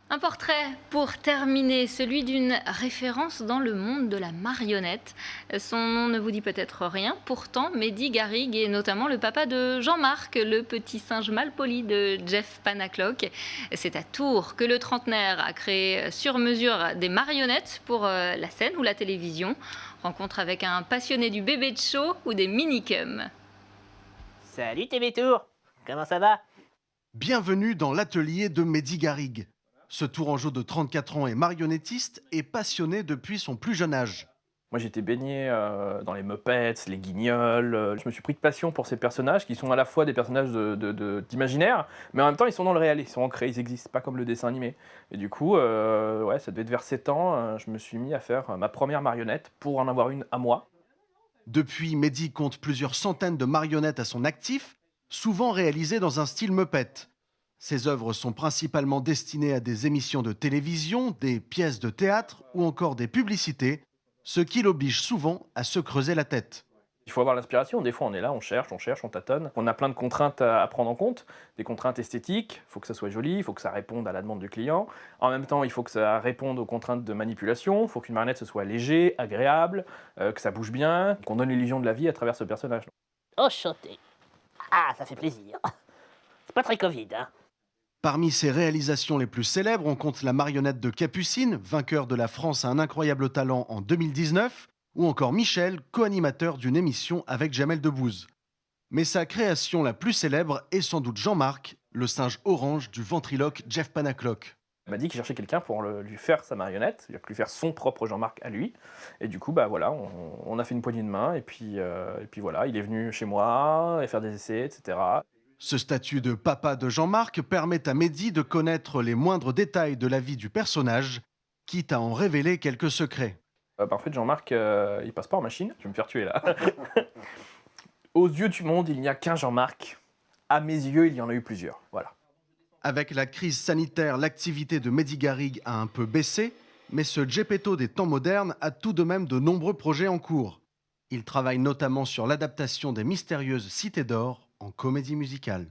Un portrait pour terminer, celui d'une référence dans le monde de la marionnette. Son nom ne vous dit peut-être rien, pourtant Mehdi Garrigue est notamment le papa de Jean-Marc, le petit singe malpoli de Jeff Panaclock. C'est à Tours que le trentenaire a créé sur mesure des marionnettes pour la scène ou la télévision. Rencontre avec un passionné du bébé de show ou des minicums. Salut TV Tour, comment ça va? Bienvenue dans l'atelier de Mehdi Garrigue. Ce Tourangeau de 34 ans est marionnettiste et passionné depuis son plus jeune âge. Moi, j'étais baigné dans les Muppets, les Guignols. Je me suis pris de passion pour ces personnages qui sont à la fois des personnages d'imaginaire, mais en même temps, ils sont dans le réel, ils sont ancrés, ils existent, pas comme le dessin animé. Et du coup, ouais, ça devait être vers 7 ans, je me suis mis à faire ma première marionnette pour en avoir une à moi. Depuis, Mehdi compte plusieurs centaines de marionnettes à son actif, souvent réalisées dans un style Muppet. Ses œuvres sont principalement destinées à des émissions de télévision, des pièces de théâtre ou encore des publicités, ce qui l'oblige souvent à se creuser la tête. Il faut avoir l'inspiration, des fois on est là, on cherche, on tâtonne. On a plein de contraintes à prendre en compte, des contraintes esthétiques, il faut que ça soit joli, il faut que ça réponde à la demande du client. En même temps, il faut que ça réponde aux contraintes de manipulation, il faut qu'une marionnette ce soit léger, agréable, que ça bouge bien, qu'on donne l'illusion de la vie à travers ce personnage. Enchanté. Ah, ça fait plaisir. C'est pas très Covid, hein. Parmi ses réalisations les plus célèbres, on compte la marionnette de Capucine, vainqueur de la France à un incroyable talent en 2019, ou encore Michel, co-animateur d'une émission avec Jamel Debbouze. Mais sa création la plus célèbre est sans doute Jean-Marc, le singe orange du ventriloque Jeff Panaclock. Il m'a dit qu'il cherchait quelqu'un pour lui faire sa marionnette, c'est-à-dire lui faire son propre Jean-Marc à lui. Et du coup, bah voilà, on a fait une poignée de main, et puis voilà, il est venu chez moi, et faire des essais, etc. Ce statut de papa de Jean-Marc permet à Mehdi de connaître les moindres détails de la vie du personnage, quitte à en révéler quelques secrets. En fait, Jean-Marc, il passe pas en machine, je vais me faire tuer là. Aux yeux du monde, il n'y a qu'un Jean-Marc. À mes yeux, il y en a eu plusieurs, voilà. Avec la crise sanitaire, l'activité de Mehdi Garrigue a un peu baissé, mais ce Geppetto des temps modernes a tout de même de nombreux projets en cours. Il travaille notamment sur l'adaptation des mystérieuses Cités d'or en comédie musicale.